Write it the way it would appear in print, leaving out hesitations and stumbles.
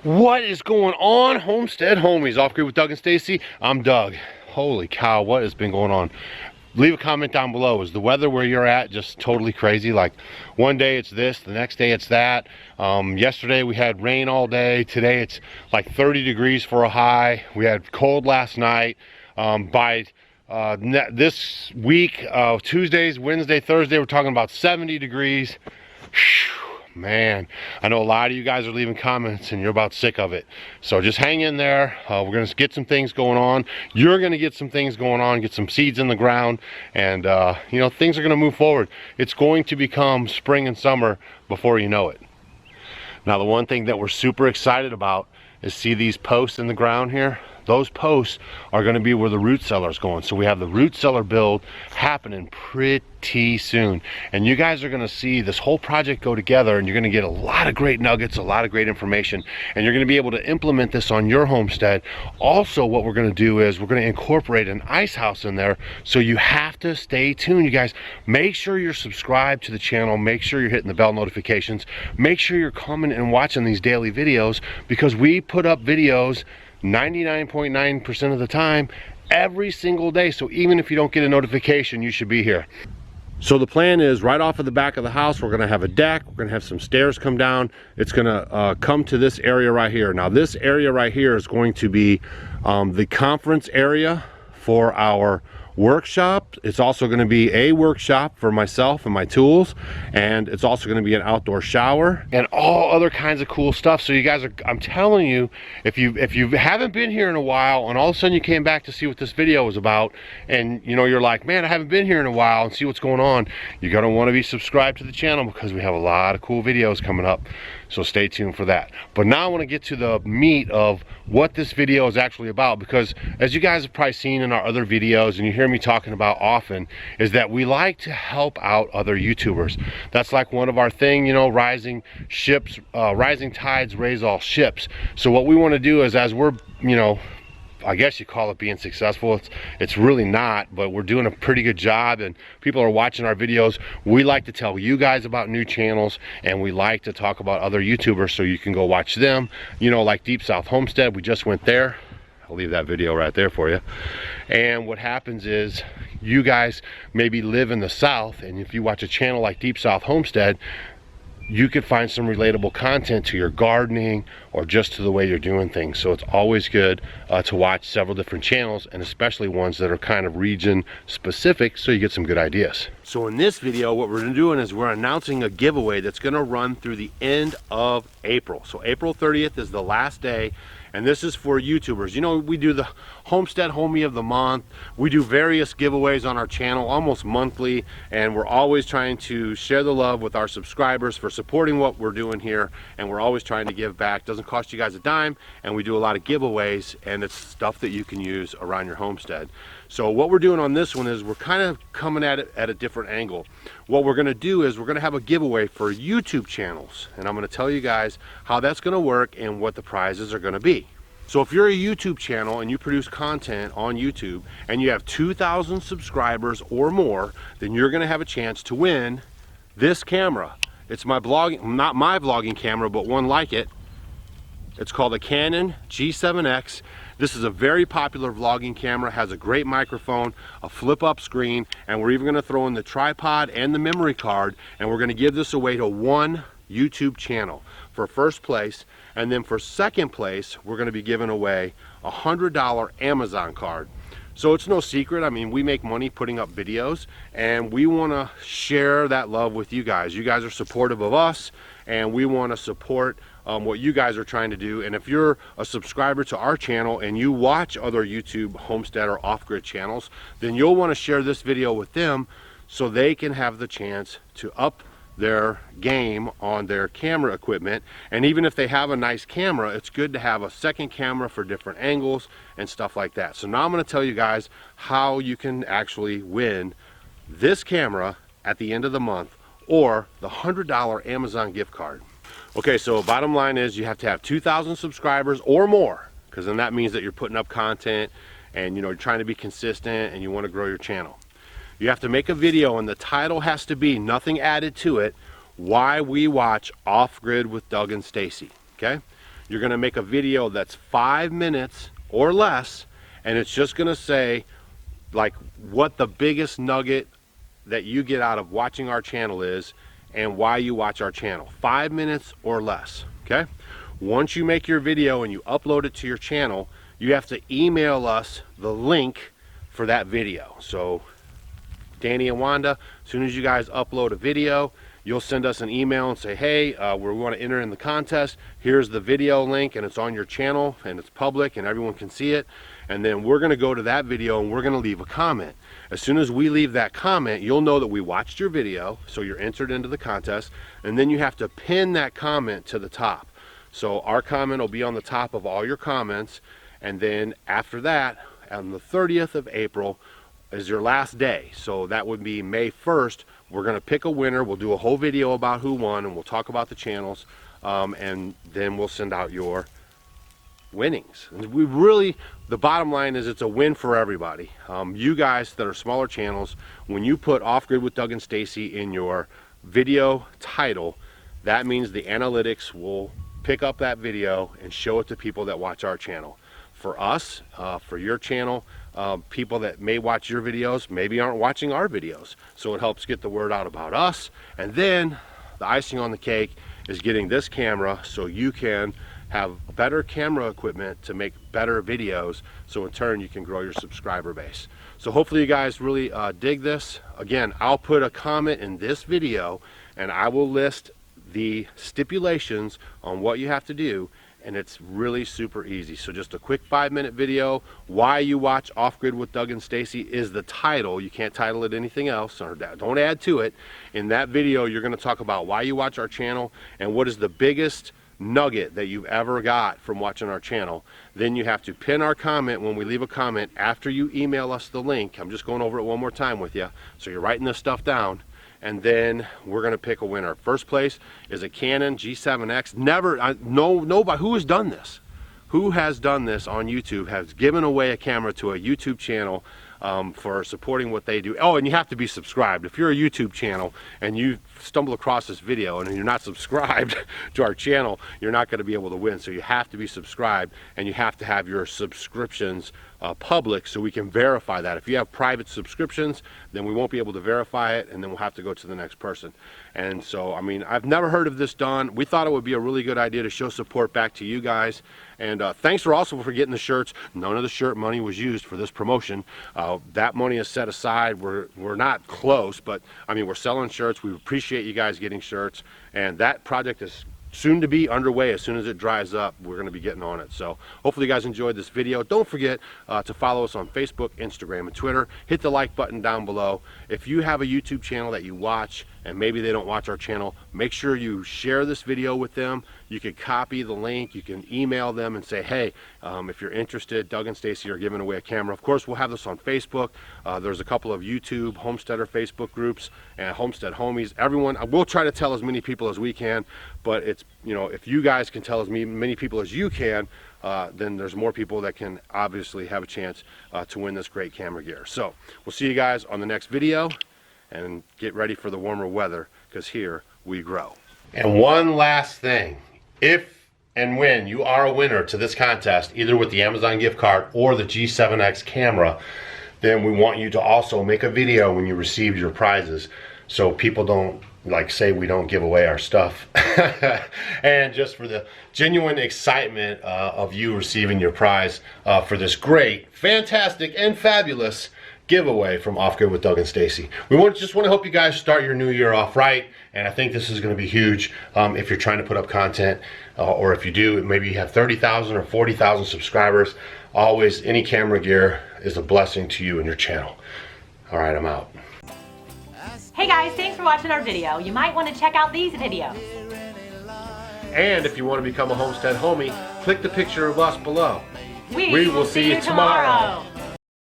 What is going on, Homestead homies? Off Grid with Doug and Stacy. I'm Doug. Holy cow, what has been going on? Leave a comment down below. Is the weather where you're at just totally crazy? Like one day it's this, the next day it's that. Yesterday we had rain all day. Today it's like 30 degrees for a high. We had cold last night. This week, Tuesdays, Wednesday, Thursday, we're talking about 70 degrees. Man, I know a lot of you guys are leaving comments and you're about sick of it. So just hang in there. We're going to get some things going on. You're going to get some things going on, get some seeds in the ground, and you know, things are going to move forward. It's going to become spring and summer before you know it. Now, the one thing that we're super excited about is see these posts in the ground here? Those posts are going to be where the root cellar is going. So we have the root cellar build happening pretty soon. And you guys are going to see this whole project go together, and you're going to get a lot of great nuggets, a lot of great information, and you're going to be able to implement this on your homestead. Also, what we're going to do is we're going to incorporate an ice house in there. So you have to stay tuned, you guys. Make sure you're subscribed to the channel. Make sure you're hitting the bell notifications. Make sure you're coming and watching these daily videos, because we put up videos 99.9% of the time, every single day. So even if you don't get a notification, you should be here. So the plan is, right off of the back of the house, we're gonna have a deck. We're gonna have some stairs come down. It's gonna come to this area right here. Now this area right here is going to be the conference area for our workshop. It's also going to be a workshop for myself and my tools, and it's also going to be an outdoor shower and all other kinds of cool stuff. So you guys are, I'm telling you, if you haven't been here in a while and all of a sudden you came back to see what this video was about, and you know, you're like, man, I haven't been here in a while and see what's going on, you're going to want to be subscribed to the channel, because we have a lot of cool videos coming up. So stay tuned for that. But now I want to get to the meat of what this video is actually about, because as you guys have probably seen in our other videos, and you hear me talking about often, is that we like to help out other YouTubers. That's like one of our thing, you know, rising tides raise all ships. So what we want to do is, as we're, you know, I guess you call it being successful. It's really not, but we're doing a pretty good job and people are watching our videos. We like to tell you guys about new channels, and we like to talk about other YouTubers so you can go watch them. You know, like Deep South Homestead, we just went there. I'll leave that video right there for you. And what happens is, you guys maybe live in the South, and if you watch a channel like Deep South Homestead, you could find some relatable content to your gardening or just to the way you're doing things. So it's always good to watch several different channels, and especially ones that are kind of region specific, so you get some good ideas. So in this video, what we're doing is we're announcing a giveaway that's going to run through the end of April. So April 30th is the last day, and this is for YouTubers. You know, we do the Homestead Homie of the Month. We do various giveaways on our channel almost monthly, and we're always trying to share the love with our subscribers for supporting what we're doing here, and we're always trying to give back. Doesn't cost you guys a dime, and we do a lot of giveaways, and it's stuff that you can use around your homestead. So what we're doing on this one is we're kind of coming at it at a different angle. What we're going to do is we're going to have a giveaway for YouTube channels, and I'm going to tell you guys how that's going to work and what the prizes are going to be. So if you're a YouTube channel and you produce content on YouTube and you have 2,000 subscribers or more, then you're going to have a chance to win this camera. It's my vlogging, not my vlogging camera, but one like it. It's called a Canon G7X. This is a very popular vlogging camera, has a great microphone, a flip-up screen, and we're even going to throw in the tripod and the memory card, and we're going to give this away to one YouTube channel for first place. And then for second place, we're going to be giving away a $100 Amazon card. So it's no secret, I mean, we make money putting up videos, and we want to share that love with you guys. You guys are supportive of us, and we want to support what you guys are trying to do. And if you're a subscriber to our channel and you watch other YouTube homestead or off-grid channels, then you'll want to share this video with them so they can have the chance to up their game on their camera equipment. And even if they have a nice camera, it's good to have a second camera for different angles and stuff like that. So now I'm going to tell you guys how you can actually win this camera at the end of the month, or the $100 Amazon gift card. Okay, so bottom line is you have to have 2,000 subscribers or more, because then that means that you're putting up content and, you know, you're trying to be consistent and you want to grow your channel. You have to make a video, and the title has to be, nothing added to it, why we watch Off Grid with Doug and Stacy. Okay, you're gonna make a video that's 5 minutes or less, and it's just gonna say like what the biggest nugget that you get out of watching our channel is and why you watch our channel. 5 minutes or less, okay? Once you make your video and you upload it to your channel, you have to email us the link for that video. So Danny and Wanda, as soon as you guys upload a video, you'll send us an email and say, hey, we want to enter in the contest. Here's the video link, and it's on your channel and it's public and everyone can see it. And then we're going to go to that video and we're going to leave a comment. As soon as we leave that comment, you'll know that we watched your video, so you're entered into the contest. And then you have to pin that comment to the top. So our comment will be on the top of all your comments. And then after that, on the 30th of April is your last day. So that would be May 1st. We're going to pick a winner. We'll do a whole video about who won, and we'll talk about the channels, and then we'll send out your winnings. And we really, the bottom line is it's a win for everybody. You guys that are smaller channels, when you put Off Grid with Doug and Stacy in your video title, that means the analytics will pick up that video and show it to people that watch our channel. For us, for your channel, people that may watch your videos maybe aren't watching our videos, so it helps get the word out about us. And then the icing on the cake is getting this camera so you can have better camera equipment to make better videos, so in turn you can grow your subscriber base. So hopefully you guys really dig this. Again, I'll put a comment in this video and I will list the stipulations on what you have to do, and it's really super easy. So just a quick 5-minute video. Why you watch Off Grid with Doug and Stacy is the title. You can't title it anything else, or don't add to it. In that video, you're going to talk about why you watch our channel and what is the biggest nugget that you've ever got from watching our channel. Then you have to pin our comment when we leave a comment after you email us the link. I'm just going over it one more time with you, so you're writing this stuff down. And then we're going to pick a winner. First place is a Canon G7X. Nobody who has done this, who has done this on YouTube, has given away a camera to a YouTube channel for supporting what they do. Oh, and you have to be subscribed. If you're a YouTube channel and you stumble across this video and you're not subscribed to our channel, you're not going to be able to win. So you have to be subscribed, and you have to have your subscriptions public so we can verify that. If you have private subscriptions, then we won't be able to verify it, and then we'll have to go to the next person. And so, I mean, I've never heard of this done. We thought it would be a really good idea to show support back to you guys. And thanks for getting the shirts. None of the shirt money was used for this promotion. That money is set aside. We're not close, but I mean, we're selling shirts. We appreciate you guys getting shirts, and that project is soon to be underway. As soon as it dries up, we're going to be getting on it. So hopefully you guys enjoyed this video. Don't forget to follow us on Facebook, Instagram, and Twitter. Hit the like button down below. If you have a YouTube channel that you watch and maybe they don't watch our channel, make sure you share this video with them. You can copy the link, you can email them and say, hey, if you're interested, Doug and Stacy are giving away a camera. Of course, we'll have this on Facebook. There's a couple of YouTube Homesteader Facebook groups and Homestead Homies. Everyone, we'll try to tell as many people as we can, but it's, you know, if you guys can tell as many people as you can, then there's more people that can obviously have a chance to win this great camera gear. So we'll see you guys on the next video, and get ready for the warmer weather, because here we grow. And one last thing, if and when you are a winner to this contest, either with the Amazon gift card or the G7X camera, then we want you to also make a video when you receive your prizes, so people don't say we don't give away our stuff. And just for the genuine excitement of you receiving your prize for this great, fantastic, and fabulous giveaway from Off Grid with Doug and Stacy. We just want to help you guys start your new year off right, and I think this is going to be huge if you're trying to put up content, or if you do, maybe you have 30,000 or 40,000 subscribers. Always, any camera gear is a blessing to you and your channel. All right, I'm out. Hey guys, thanks for watching our video. You might want to check out these videos. And if you want to become a Homestead Homie, click the picture of us below. We will see you tomorrow.